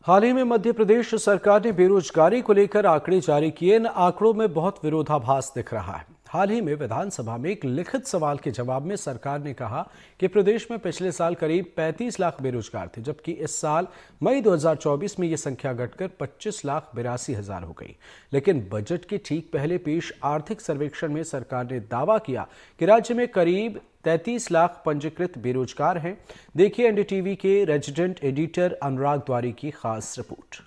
हाल ही में मध्य प्रदेश सरकार ने बेरोजगारी को लेकर आंकड़े जारी किए। इन आंकड़ों में बहुत विरोधाभास दिख रहा है। हाल ही में विधानसभा में एक लिखित सवाल के जवाब में सरकार ने कहा कि प्रदेश में पिछले साल करीब 35 लाख बेरोजगार थे, जबकि इस साल मई 2024 में ये संख्या घटकर 25,82,000 हो गई। लेकिन बजट के ठीक पहले पेश आर्थिक सर्वेक्षण में सरकार ने दावा किया कि राज्य में करीब 33 लाख पंजीकृत बेरोजगार हैं। देखिए एनडीटीवी के रेजिडेंट एडिटर अनुराग द्वारी की खास रिपोर्ट।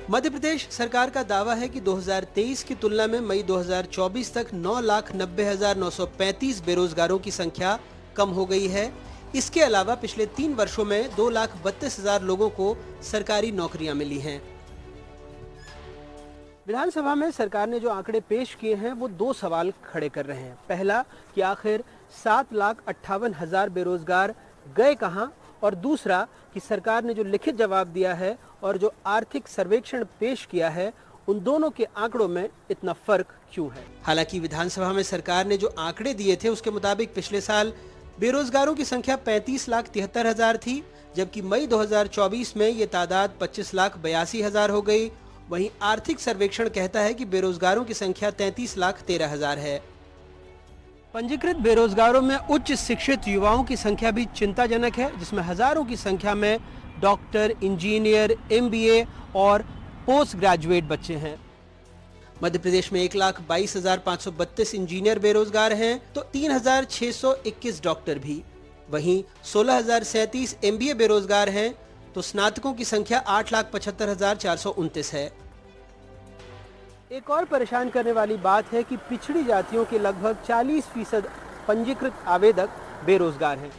मध्य प्रदेश सरकार का दावा है कि 2023 की तुलना में मई 2024 तक 9,90,935 बेरोजगारों की संख्या कम हो गई है। इसके अलावा पिछले 3 वर्षों में 2,32,000 लोगों को सरकारी नौकरियां मिली हैं। विधानसभा में सरकार ने जो आंकड़े पेश किए हैं वो 2 सवाल खड़े कर रहे हैं। पहला कि आखिर 7,58,000 बेरोजगार गए कहां, और दूसरा कि सरकार ने जो लिखित जवाब दिया है और जो आर्थिक सर्वेक्षण पेश किया है, उन दोनों के आंकड़ों में इतना फर्क क्यों है। हालांकि विधानसभा में सरकार ने जो आंकड़े दिए थे उसके मुताबिक पिछले साल बेरोजगारों की संख्या 35,73,000 थी, जबकि मई 2024 में ये तादाद 25,82,000 हो गई। वहीं आर्थिक सर्वेक्षण कहता है कि बेरोजगारों की संख्या 33,13,000 है। पंजीकृत बेरोजगारों में उच्च शिक्षित युवाओं की संख्या भी चिंताजनक है, जिसमें हजारों की संख्या में डॉक्टर, इंजीनियर, एमबीए और पोस्ट ग्रेजुएट बच्चे हैं। मध्य प्रदेश में 1,22,532 इंजीनियर बेरोजगार हैं, तो 3,621 डॉक्टर भी। वहीं 16,037 एमबीए बेरोजगार हैं, तो स्नातकों की संख्या 8,75,429 है। एक और परेशान करने वाली बात है कि पिछड़ी जातियों के लगभग 40% पंजीकृत आवेदक बेरोजगार हैं।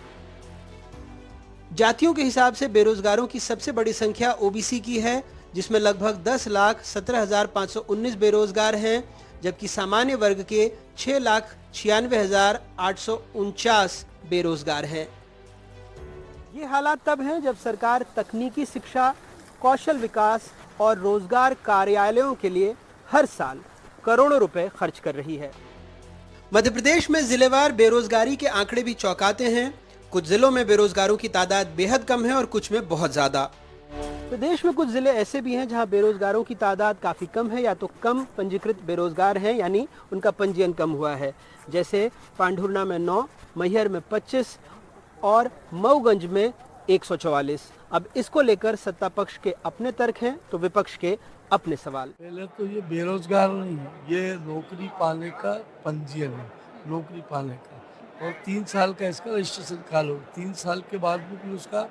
जातियों के हिसाब से बेरोजगारों की सबसे बड़ी संख्या ओबीसी की है, जिसमें लगभग 10,17,519 बेरोजगार हैं, जबकि सामान्य वर्ग के 6,96,849 बेरोजगार हैं। ये हालात तब हैं जब सरकार तकनीकी शिक्षा, कौशल विकास और रोजगार कार्यालयों के लिए हर साल करोड़ों रुपए खर्च कर रही है। मध्य प्रदेश में जिलेवार बेरोजगारी के आंकड़े भी चौंकाते हैं। कुछ जिलों में बेरोजगारों की तादाद बेहद कम है और कुछ में बहुत ज्यादा। प्रदेश में कुछ जिले ऐसे भी हैं जहां बेरोजगारों की तादाद काफी कम है, या तो कम पंजीकृत बेरोजगार हैं, यानी उनका पंजीयन कम हुआ है। जैसे पांढुर्णा में 9, मैहर में 25 और मऊगंज में 144। अब इसको लेकर सत्ता पक्ष के अपने तर्क हैं तो विपक्ष के अपने सवाल। पहले तो ये बेरोजगार नहीं है, ये नौकरी पाने का पंजीयन है, नौकरी पाने का। और 3 साल का इसका रजिस्ट्रेशन काल हो, 3 साल के बाद भी फिर उसका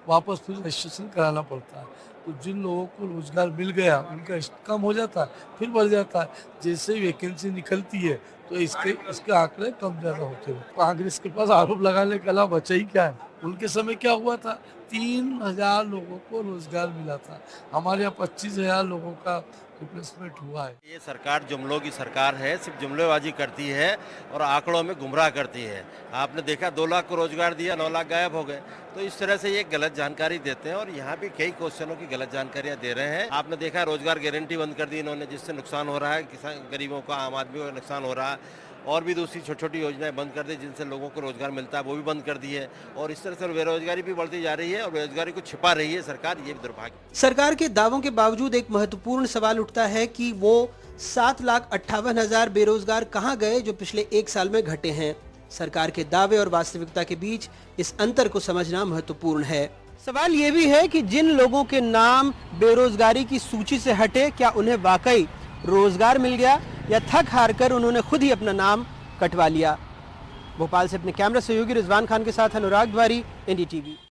वापस फिर रजिस्ट्रेशन कराना पड़ता है। तो जिन लोगों को रोजगार मिल गया उनका कम हो जाता है, फिर बढ़ जाता है। जैसे ही वैकेंसी निकलती है तो इसके आंकड़े कम ज़्यादा होते हैं। कांग्रेस के पास आरोप लगाने के अलावा बचा ही क्या है। उनके समय क्या हुआ था, 3,000 लोगों को रोजगार मिला था। हमारे यहाँ 25,000 लोगों का रिप्लेसमेंट हुआ है। ये सरकार जुमलों की सरकार है, सिर्फ जुमलेबाजी करती है और आंकड़ों में गुमराह करती है। आपने देखा 2 लाख को रोजगार दिया, 9 लाख गायब हो गए। तो इस तरह से ये गलत जानकारी देते हैं और यहाँ भी कई क्वेश्चनों की गलत जानकारियाँ दे रहे हैं। आपने देखा रोजगार गारंटी बंद कर दी इन्होंने, जिससे नुकसान हो रहा है, किसान गरीबों का, आम आदमी को नुकसान हो रहा है। और भी दूसरी छोटी छोटी योजनाएं बंद कर दी जिनसे लोगों को रोजगार मिलता है, वो भी बंद कर दी है। और इस तरह से बेरोजगारी भी बढ़ती जा रही है और बेरोजगारी को छिपा रही है सरकार। ये दुर्भाग्य। सरकार के दावों के बावजूद एक महत्वपूर्ण सवाल उठता है कि वो 7,58,000 बेरोजगार कहां गए जो पिछले 1 साल में घटे हैं। सरकार के दावे और वास्तविकता के बीच इस अंतर को समझना महत्वपूर्ण है। सवाल ये भी है कि जिन लोगों के नाम बेरोजगारी की सूची से हटे, क्या उन्हें वाकई रोजगार मिल गया या थक हार कर उन्होंने खुद ही अपना नाम कटवा लिया। भोपाल से अपने कैमरा सहयोगी रिजवान खान के साथ अनुराग द्वारी, एनडीटीवी।